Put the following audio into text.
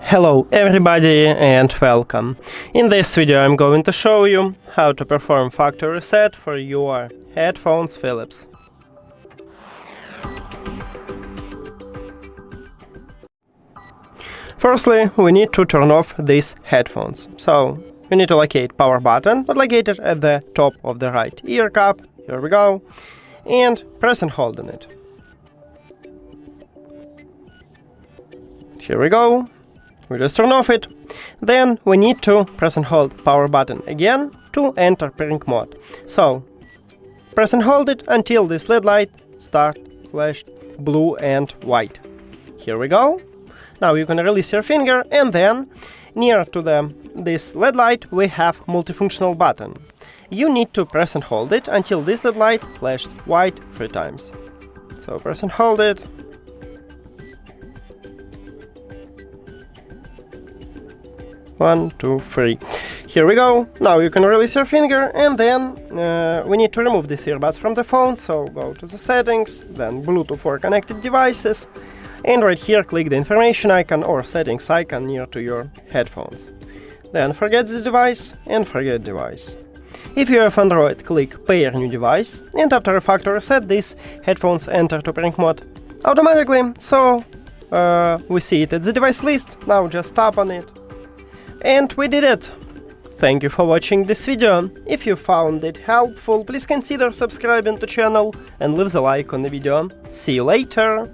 Hello everybody and welcome. In this video I'm going to show you how to perform factory reset for your headphones Philips. Firstly, we need to turn off these headphones. So we need to locate power button, but locate it at the top of the right ear cup. Here we go. And press and hold on it. Here we go. We just turn off it. Then we need to press and hold power button again to enter pairing mode. So press and hold it until this LED light starts flashed blue and white. Here we go. Now you can release your finger, and then near to this LED light we have multifunctional button. You need to press and hold it until this LED light flashed white 3 times. So press and hold it. 1, 2, 3. Here we go. Now you can release your finger, and then we need to remove these earbuds from the phone. So go to the settings, then Bluetooth for connected devices, and right here click the information icon or settings icon near to your headphones. Then forget this device and forget device. If you have Android, click pair new device, and after a factory reset these headphones enter to pairing mode automatically. So we see it at the device list. Now just tap on it. And we did it! Thank you for watching this video. If you found it helpful, please consider subscribing to the channel and leave a like on the video. See you later!